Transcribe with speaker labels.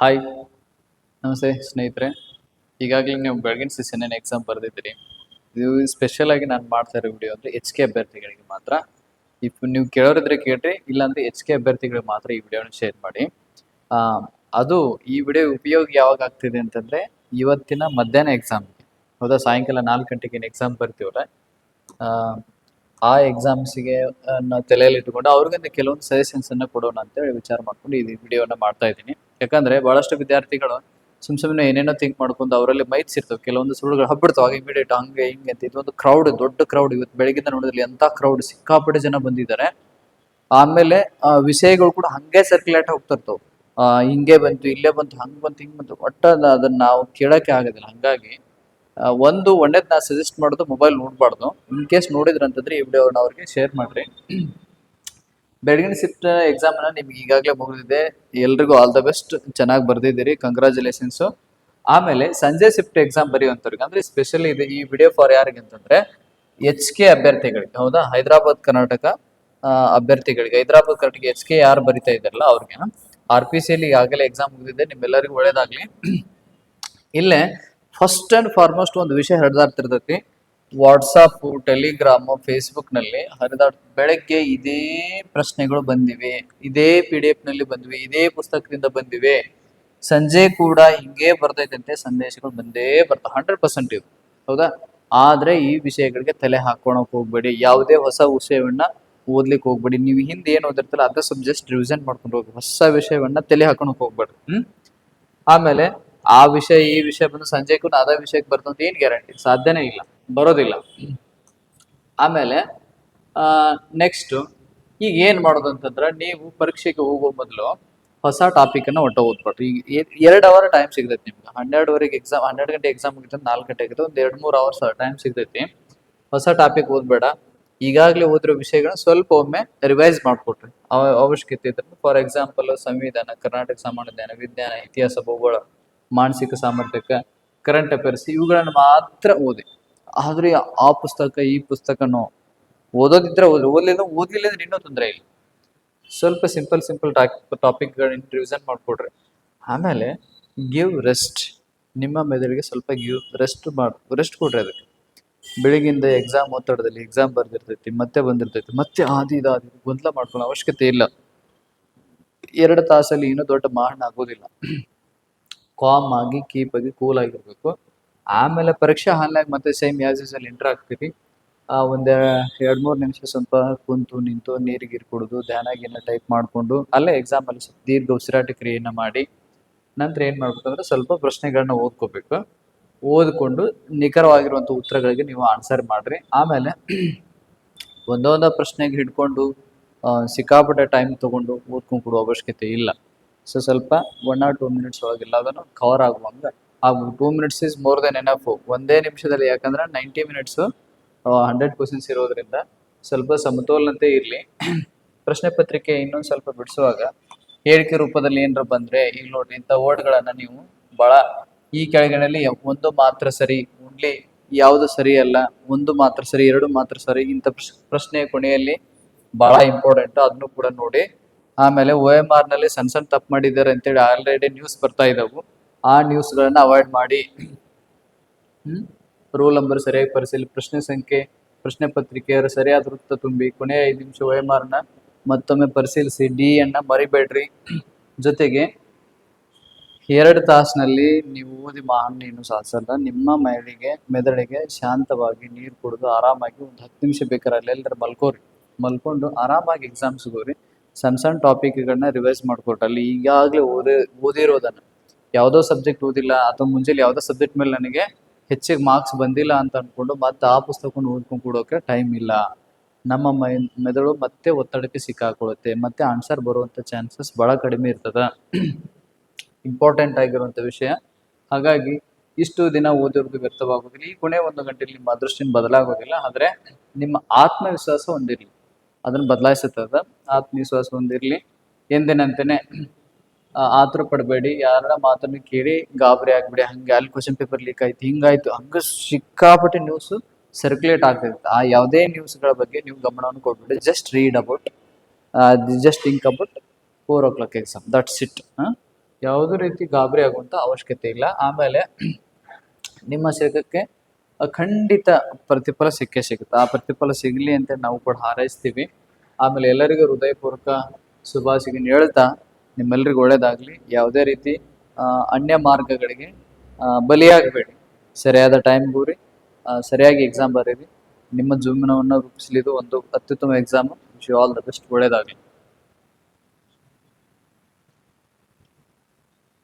Speaker 1: Hi, ನಮಸ್ತೆ ಸ್ನೇಹಿತರೆ. ಈಗಾಗಲೇ ನೀವು ಬೆಳಗಿನ ಸೆಷನ್ ಏನು ಎಕ್ಸಾಮ್ ಬರೆದಿದ್ದೀರಿ. ಇದು ಸ್ಪೆಷಲ್ ಆಗಿ ನಾನು ಮಾಡ್ತಾ ಇರೋ ವಿಡಿಯೋ ಅಂದರೆ ಎಚ್ ಕೆ ಅಭ್ಯರ್ಥಿಗಳಿಗೆ ಮಾತ್ರ. ಇಫ್ ನೀವು ಕೇಳೋರಿದ್ರೆ ಕೇಳ್ರಿ, ಇಲ್ಲಾಂದ್ರೆ ಎಚ್ ಕೆ ಅಭ್ಯರ್ಥಿಗಳಿಗೆ ಮಾತ್ರ ಈ ವಿಡಿಯೋನ ಶೇರ್ ಮಾಡಿ. ಆ, ಅದು ಈ ವಿಡಿಯೋ ಉಪಯೋಗ ಯಾವಾಗ ಆಗ್ತಿದೆ ಅಂತಂದ್ರೆ ಇವತ್ತಿನ ಮಧ್ಯಾಹ್ನ ಎಕ್ಸಾಮ್, ಹೌದಾ, ಸಾಯಂಕಾಲ 4 ಗಂಟೆಗೆ ಏನು ಎಕ್ಸಾಮ್ ಬರ್ತೀವಲ್ಲ, ಆ ಎಕ್ಸಾಮ್ಸಿಗೆ ನಾವು ತಲೆಯಲ್ಲಿ ಇಟ್ಕೊಂಡು ಅವ್ರಿಗಂತ ಕೆಲವೊಂದು ಸಜೆಷನ್ಸ್ ಅನ್ನ ಕೊಡೋಣ ಅಂತೇಳಿ ವಿಚಾರ ಮಾಡ್ಕೊಂಡು ಈ ವಿಡಿಯೋನ ಮಾಡ್ತಾ ಇದ್ದೀನಿ. ಯಾಕಂದ್ರೆ ಬಹಳಷ್ಟು ವಿದ್ಯಾರ್ಥಿಗಳು ಸುಮ್ಮನೆ ಏನೇನೋ ಥಿಂಕ್ ಮಾಡ್ಕೊಂಡು ಅವರಲ್ಲಿ ಮೈತ್ಸ್ ಇರ್ತವೆ, ಕೆಲವೊಂದು ಸುಳ್ಳುಗಳು ಹಬ್ಬಿಡ್ತಾವೆ ಇಮಿಡಿಯೇಟ್, ಹಂಗೆ ಹಿಂಗೆ ಅಂತ. ಇದೊಂದು ಕ್ರೌಡ್, ದೊಡ್ಡ ಕ್ರೌಡ್. ಇವತ್ತು ಬೆಳಗಿಂದ ನೋಡಿದ್ರಲ್ಲಿ ಎಂತ ಕ್ರೌಡ್, ಸಿಕ್ಕಾಪಟ್ಟೆ ಜನ ಬಂದಿದ್ದಾರೆ. ಆಮೇಲೆ ವಿಷಯಗಳು ಕೂಡ ಹಂಗೆ ಸರ್ಕ್ಯುಲೇಟ್ ಹೋಗ್ತಿರ್ತಾವೆ. ಹಿಂಗೆ ಬಂತು, ಇಲ್ಲೇ ಬಂತು, ಹಂಗ್ ಬಂತು, ಹಿಂಗ್ ಬಂತು, ಒಟ್ಟ ಅದನ್ನ ನಾವು ಕೇಳಕ್ಕೆ ಆಗೋದಿಲ್ಲ. ಹಂಗಾಗಿ ಒಂದು ಒಳ್ಳೇದು ನಾ ಸಜೆಸ್ಟ್ ಮಾಡೋದು, ಮೊಬೈಲ್ ನೋಡಬಾರ್ದು. ಇನ್ ಕೇಸ್ ನೋಡಿದ್ರಂತಂದ್ರೆ ಈ ವಿಡಿಯೋನ ಅವ್ರಿಗೆ ಶೇರ್ ಮಾಡ್ರಿ. ಬೆಳಗಿನ ಶಿಫ್ಟ್ ಎಕ್ಸಾಮ್ ಅನ್ನ ನಿಮ್ಗೆ ಈಗಾಗಲೇ ಮುಗಿದಿದೆ. ಎಲ್ರಿಗೂ ಆಲ್ ದ ಬೆಸ್ಟ್, ಚೆನ್ನಾಗಿ ಬರ್ದಿದ್ದೀರಿ, ಕಂಗ್ರಾಚುಲೇಷನ್ಸ್. ಆಮೇಲೆ ಸಂಜೆ ಶಿಫ್ಟ್ ಎಕ್ಸಾಮ್ ಬರೆಯುವಂಥವ್ರಿಗೆ ಅಂದ್ರೆ ಸ್ಪೆಷಲಿ ಇದೆ ಈ ವಿಡಿಯೋ ಫಾರ್ ಯಾರಿಗೆ ಅಂತಂದ್ರೆ ಎಚ್ ಕೆ ಅಭ್ಯರ್ಥಿಗಳಿಗೆ, ಹೌದಾ, ಹೈದರಾಬಾದ್ ಕರ್ನಾಟಕ ಅಭ್ಯರ್ಥಿಗಳಿಗೆ. ಹೈದರಾಬಾದ್ ಕರ್ನಾಟಕ ಎಚ್ ಕೆ ಯಾರು ಬರಿತಾ ಇದ್ದಾರಲ್ಲ ಅವ್ರಿಗೆ. RPC ಅಲ್ಲಿ ಈಗಾಗಲೇ ಎಕ್ಸಾಮ್ ಮುಗಿದಿದೆ, ನಿಮ್ಮೆಲ್ಲರಿಗೂ ಒಳ್ಳೇದಾಗ್ಲಿ. ಇಲ್ಲೇ ಫಸ್ಟ್ ಅಂಡ್ ಫಾರ್ಮೋಸ್ಟ್ ಒಂದು ವಿಷಯ ಹರಿದಾಡ್ತಿರ್ತೈತಿ. ವಾಟ್ಸಪ್, ಟೆಲಿಗ್ರಾಮ್, ಫೇಸ್ಬುಕ್ ನಲ್ಲಿ ಬೆಳಗ್ಗೆ ಇದೇ ಪ್ರಶ್ನೆಗಳು ಬಂದಿವೆ, ಇದೇ PDF ನಲ್ಲಿ ಬಂದಿವೆ, ಇದೇ ಪುಸ್ತಕದಿಂದ ಬಂದಿವೆ. ಸಂಜೆ ಕೂಡ ಹಿಂಗೇ ಬರ್ತೈತಂತೆ, ಸಂದೇಶಗಳು ಬಂದೇ ಬರ್ತಾವ 100% ಇವು, ಹೌದಾ. ಆದ್ರೆ ಈ ವಿಷಯಗಳಿಗೆ ತಲೆ ಹಾಕೊಳಕ್ ಹೋಗ್ಬೇಡಿ, ಯಾವುದೇ ಹೊಸ ವಿಷಯವನ್ನ ಓದ್ಲಿಕ್ಕೆ ಹೋಗ್ಬೇಡಿ. ನೀವು ಹಿಂದೆ ಏನ್ ಓದಿರ್ತಲ್ಲ ಅದ್ರ ಸ್ವಲ್ಪ ಜಸ್ಟ್ ರಿವಿಷನ್ ಮಾಡ್ಕೊಂಡು ಹೋಗಿ, ಹೊಸ ವಿಷಯವನ್ನ ತಲೆ ಹಾಕೊಳಕ್ ಹೋಗ್ಬೇಡಿ. ಆಮೇಲೆ ಆ ವಿಷಯ ಈ ವಿಷಯ ಬಂದು ಸಂಜೆಗೂ ಅದೇ ವಿಷಯಕ್ಕೆ ಬರ್ತಂತ ಏನ್ ಗ್ಯಾರಂಟಿ? ಸಾಧ್ಯನೇ ಇಲ್ಲ, ಬರೋದಿಲ್ಲ. ಆಮೇಲೆ ನೆಕ್ಸ್ಟ್ ಈಗ ಏನ್ ಮಾಡೋದು ಅಂತಂದ್ರೆ, ನೀವು ಪರೀಕ್ಷೆಗೆ ಹೋಗೋ ಮೊದಲು ಹೊಸ ಟಾಪಿಕ್ ಅನ್ನ ಒಟ್ಟ ಓದ್ಬಿಟ್ರಿ. ಈಗ 2 ಅವರ್ ಟೈಮ್ ಸಿಗ್ತೈತಿ ನಿಮ್ಗೆ. 12ವರೆಗೆ ಎಕ್ಸಾಮ್, 12 ಗಂಟೆ ಎಕ್ಸಾಮ್ ಮುಗಿತ, 4 ಗಂಟೆ ಆಗಿದೆ, ಒಂದ್ 2-3 ಅವರ್ಸ್ ಟೈಮ್ ಸಿಗ್ತೈತಿ. ಹೊಸ ಟಾಪಿಕ್ ಓದ್ಬೇಡ, ಈಗಾಗಲೇ ಓದಿರೋ ವಿಷಯಗಳನ್ನ ಸ್ವಲ್ಪ ಒಮ್ಮೆ ರಿವೈಸ್ ಮಾಡ್ಕೊಟ್ರಿ ಅವಶ್ಯಕತೆ ಇದ್ರೆ. ಫಾರ್ ಎಕ್ಸಾಂಪಲ್ ಸಂವಿಧಾನ, ಕರ್ನಾಟಕ ಸಾಮಾನ್ಯ ಜ್ಞಾನ, ವಿಜ್ಞಾನ, ಇತಿಹಾಸ, ಭೂಗೋಳ, ಮಾನಸಿಕ ಸಾಮರ್ಥ್ಯಕ, ಕರೆಂಟ್ ಅಫೇರ್ಸ್, ಇವುಗಳನ್ನ ಮಾತ್ರ ಓದಿ. ಆದ್ರೆ ಆ ಪುಸ್ತಕ ಈ ಪುಸ್ತಕನೋ ಓದೋದಿದ್ರೆ ಓದ್ಲಿಲ್ಲ ಅಂದ್ರೆ ಇನ್ನೂ ತೊಂದರೆ ಇಲ್ಲ. ಸ್ವಲ್ಪ ಸಿಂಪಲ್ ಟಾಪಿಕ್ಗಳನ್ನ ರಿವಿಷನ್ ಮಾಡ್ಕೊಡ್ರಿ. ಆಮೇಲೆ ಗಿವ್ ರೆಸ್ಟ್, ನಿಮ್ಮ ಮೆದುಳಿಗೆ ಸ್ವಲ್ಪ ರೆಸ್ಟ್ ಕೊಡ್ರಿ. ಅದಕ್ಕೆ ಬೆಳಿಗ್ಗಿಂದ ಎಕ್ಸಾಮ್ ಒತ್ತಡದಲ್ಲಿ ಎಕ್ಸಾಮ್ ಬರ್ದಿರ್ತೈತಿ, ಮತ್ತೆ ಬಂದಿರ್ತೈತಿ, ಮತ್ತೆ ಆದಿ ಗೊಂದಲ ಮಾಡ್ಕೊಳ್ಳೋ ಅವಶ್ಯಕತೆ ಇಲ್ಲ. 2 ತಾಸಲ್ಲಿ ಇನ್ನೂ ದೊಡ್ಡ ಮಹಾನ್ ಆಗೋದಿಲ್ಲ. ಕಾಮ್ ಆಗಿ, ಕೀಪ್ ಆಗಿ, ಕೂಲ್ ಆಗಿರ್ಬೇಕು. ಆಮೇಲೆ ಪರೀಕ್ಷಾ ಹಾಲ್ನಾಗ ಮತ್ತೆ ಸೇಮ್ ಯಾಸ್ ಯೂಸಲ್ ಎಂಟರ್ ಆಗ್ತೀರಿ. ಒಂದ್ 2-3 ನಿಮಿಷ ಸ್ವಲ್ಪ ಕುಂತು ನಿಂತು ನೀರು ಕುಡಿದು ಧ್ಯಾನ ಗೀನ ಟೈಪ್ ಮಾಡ್ಕೊಂಡು ಅಲ್ಲೇ ಎಕ್ಸಾಮ್ ಅಲ್ಲಿ ಸ್ವಲ್ಪ ದೀರ್ಘ ಉಸಿರಾಟ ಕ್ರಿಯೆಯನ್ನ ಮಾಡಿ ನಂತರ ಏನ್ ಮಾಡ್ಬೇಕಂದ್ರೆ ಸ್ವಲ್ಪ ಪ್ರಶ್ನೆಗಳನ್ನ ಓದ್ಕೋಬೇಕು. ಓದ್ಕೊಂಡು ನಿಖರವಾಗಿರುವಂತ ಉತ್ತರಗಳಿಗೆ ನೀವು ಆನ್ಸರ್ ಮಾಡ್ರಿ. ಆಮೇಲೆ ಒಂದೊಂದ ಪ್ರಶ್ನೆಗೆ ಹಿಡ್ಕೊಂಡು ಸಿಕ್ಕಾಪಟ್ಟೆ ಟೈಮ್ ತಗೊಂಡು ಓದ್ಕೊಂಡು ಕೊಡುವ ಅವಶ್ಯಕತೆ ಇಲ್ಲ. ಸೊ ಸ್ವಲ್ಪ 1 or 2 ಮಿನಿಟ್ಸ್ ಒಳಗೆಲ್ಲ ಅದನ್ನು ಕವರ್ ಆಗುವಂಗ ಹಾಗೂ 2 minutes is more than enough. ಒಂದೇ ನಿಮಿಷದಲ್ಲಿ, ಯಾಕಂದ್ರೆ 90 ಮಿನಿಟ್ಸ್ 100 ಕ್ವಶನ್ಸ್ ಇರೋದ್ರಿಂದ ಸ್ವಲ್ಪ ಸಮತೋಲನತೆ ಇರಲಿ. ಪ್ರಶ್ನೆ ಪತ್ರಿಕೆ ಇನ್ನೊಂದು ಸ್ವಲ್ಪ ಬಿಡಿಸುವಾಗ ಹೇಳಿಕೆ ರೂಪದಲ್ಲಿ ಏನಾರ ಬಂದ್ರೆ, ಈಗ ನೋಡ್ರಿ ಇಂಥ ವರ್ಡ್ಗಳನ್ನ ನೀವು ಬಹಳ ಈ ಕೆಳಗಡೆಯಲ್ಲಿ ಒಂದು ಮಾತ್ರ ಸರಿ, ಓನ್ಲಿ ಯಾವುದು ಸರಿ ಅಲ್ಲ, ಒಂದು ಮಾತ್ರ ಸರಿ, 2 ಮಾತ್ರ ಸರಿ, ಇಂಥ ಪ್ರಶ್ನೆಯ ಕೊನೆಯಲ್ಲಿ ಬಹಳ ಇಂಪಾರ್ಟೆಂಟ್, ಅದನ್ನು ಕೂಡ ನೋಡಿ. ಆಮೇಲೆ OMR ನಲ್ಲಿ ಸಣ್ಣ ತಪ್ಪು ಮಾಡಿದ್ದಾರೆ ಅಂತೇಳಿ ಆಲ್ರೆಡಿ ನ್ಯೂಸ್ ಬರ್ತಾ ಇದಾವು. ಆ ನ್ಯೂಸ್ಗಳನ್ನ ಅವಾಯ್ಡ್ ಮಾಡಿ. ರೋಲ್ ನಂಬರ್ ಸರಿಯಾಗಿ ಪರಿಶೀಲಿ, ಪ್ರಶ್ನೆ ಸಂಖ್ಯೆ, ಪ್ರಶ್ನೆ ಪತ್ರಿಕೆ ಸರಿಯಾದ ವೃತ್ತ ತುಂಬಿ, ಕೊನೆಯ 5 ನಿಮಿಷ OMR ನ ಮತ್ತೊಮ್ಮೆ ಪರಿಶೀಲಿಸಿ. D ಅನ್ನ ಮರಿಬೇಡ್ರಿ. ಜೊತೆಗೆ 2 ತಾಸಿನಲ್ಲಿ ನೀವು ಓದಿ ಮಹಾನ್ ಏನು ಸಾಧಿಸಲ್ಲ. ನಿಮ್ಮ ಮೆದುಳಿಗೆ ಶಾಂತವಾಗಿ ನೀರು ಕುಡಿದು ಆರಾಮಾಗಿ ಒಂದು 10 ನಿಮಿಷ ಬೇಕಾದ್ರೆ ಅಲ್ಲೆಲ್ಲರ ಮಲ್ಕೊಂಡು ಆರಾಮಾಗಿ ಎಕ್ಸಾಮ್ ಸಿಗೋರಿ. ಸಣ್ಣ ಟಾಪಿಕ್ಗಳನ್ನ ರಿವೈಸ್ ಮಾಡ್ಕೊಟ್ರೆ ಅಲ್ಲಿ ಈಗಾಗಲೇ ಓದಿರೋದನ್ನ, ಯಾವುದೋ ಸಬ್ಜೆಕ್ಟ್ ಓದಿಲ್ಲ ಅಥವಾ ಮುಂಜಾನೆ ಯಾವುದೋ ಸಬ್ಜೆಕ್ಟ್ ಮೇಲೆ ನನಗೆ ಹೆಚ್ಚಿಗೆ ಮಾರ್ಕ್ಸ್ ಬಂದಿಲ್ಲ ಅಂತ ಅನ್ಕೊಂಡು ಮತ್ತೆ ಆ ಪುಸ್ತಕವನ್ನು ಓದ್ಕೊಂಡು ಕೊಡೋಕೆ ಟೈಮ್ ಇಲ್ಲ. ನಮ್ಮ ಮೆದುಳು ಮತ್ತೆ ಒತ್ತಡಕ್ಕೆ ಸಿಕ್ಕಾಕೊಳ್ಳುತ್ತೆ, ಮತ್ತೆ ಆನ್ಸರ್ ಬರುವಂತ ಚಾನ್ಸಸ್ ಬಹಳ ಕಡಿಮೆ ಇರ್ತದ. ಇಂಪಾರ್ಟೆಂಟ್ ಆಗಿರುವಂತ ವಿಷಯ. ಹಾಗಾಗಿ ಇಷ್ಟು ದಿನ ಓದಿರೋದು ವ್ಯರ್ಥವಾಗೋದಿಲ್ಲ. ಈ ಕೊನೆ 1 ಗಂಟೆಯಲ್ಲಿ ನಿಮ್ಮ ಅದೃಷ್ಟ ಬದಲಾಗೋದಿಲ್ಲ. ಆದ್ರೆ ನಿಮ್ಮ ಆತ್ಮವಿಶ್ವಾಸ ಹೊಂದಿರ್ಲಿ, ಅದನ್ನ ಬದಲಾಯಿಸುತ್ತದ. ಆತ್ಮವಿಶ್ವಾಸ ಹೊಂದಿರ್ಲಿ. ಎಂದಿನಂತೆನೆ ಆತರ ಪಡಬೇಡಿ. ಯಾರ ಮಾತನ್ನು ಕೇಳಿ ಗಾಬರಿ ಆಗ್ಬಿಡಿ. ಹಂಗೆ ಅಲ್ಲಿ ಕ್ವಶನ್ ಪೇಪರ್ ಲೀಕ್ ಆಯ್ತು, ಹಿಂಗಾಯ್ತು, ಹಂಗ ಸಿಕ್ಕಾಪಟ್ಟೆ ನ್ಯೂಸ್ ಸರ್ಕ್ಯುಲೇಟ್ ಆಗ್ತಿರುತ್ತೆ. ಆ ಯಾವುದೇ ನ್ಯೂಸ್ಗಳ ಬಗ್ಗೆ ನೀವು ಗಮನವನ್ನು ಕೊಡ್ಬೇಡಿ. Just think about 4 o'clock exam, that's it. ಯಾವುದೇ ರೀತಿ ಗಾಬರಿ ಆಗುವಂಥ ಅವಶ್ಯಕತೆ ಇಲ್ಲ. ಆಮೇಲೆ ನಿಮ್ಮ ಶೇಖಕ್ಕೆ ಖಂಡಿತ ಪ್ರತಿಫಲ ಸಿಕ್ಕೇ ಸಿಗುತ್ತೆ. ಆ ಪ್ರತಿಫಲ ಸಿಗಲಿ ಅಂತ ನಾವು ಕೂಡ ಹಾರೈಸ್ತೀವಿ. ಆಮೇಲೆ ಎಲ್ಲರಿಗೂ ಹೃದಯಪೂರ್ವಕ ಶುಭಾಶಯಗಳನ್ನು ಹೇಳ್ತಾ ನಿಮ್ಮೆಲ್ಲರಿಗೂ ಒಳ್ಳೇದಾಗಲಿ. ಯಾವುದೇ ರೀತಿ ಅನ್ಯ ಮಾರ್ಗಗಳಿಗೆ ಬಲಿಯಾಗಬೇಡಿ. ಸರಿಯಾದ ಟೈಮ್ ಕೂರಿ ಸರಿಯಾಗಿ ಎಕ್ಸಾಮ್ ಬರೀರಿ. ನಿಮ್ಮ ಜೀವನವನ್ನು ರೂಪಿಸಲಿದ್ದು ಒಂದು ಅತ್ಯುತ್ತಮ exam. Wish you all the best. ಒಳ್ಳೇದಾಗಲಿ.